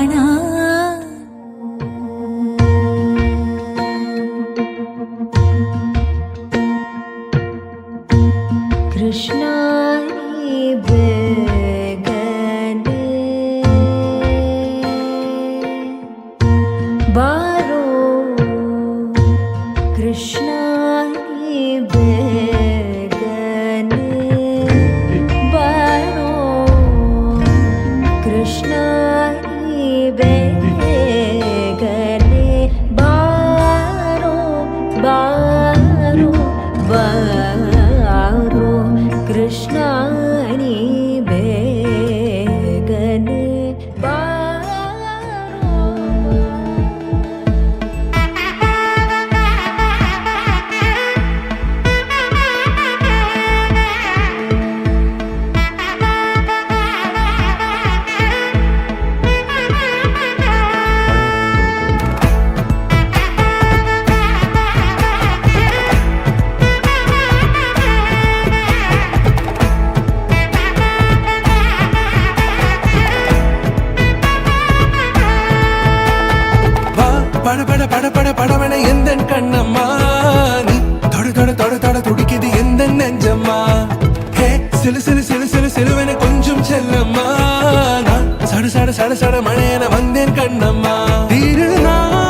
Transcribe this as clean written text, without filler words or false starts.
காணா கிருஷ்ணா நீ பேகனே பாரோ கிருஷ்ணா நீ பேகனே பாரோ கிருஷ்ணா நீ பேகனே பாரோ பாரோ பாரோ கிருஷ்ணா நீ பேகனே பட பட பட பட படவன எந்தன் கண்ணம்மா நீ தொட தொட தொட தொட துடிக்குது எந்த நெஞ்சம்மா ஹே சிலு சிலு சிலு சிலு சிலுவென கொஞ்சம் செல்லம்மா நான் சட சட சட சட மழையென வந்தேன் கண்ணம்மா திருநாள்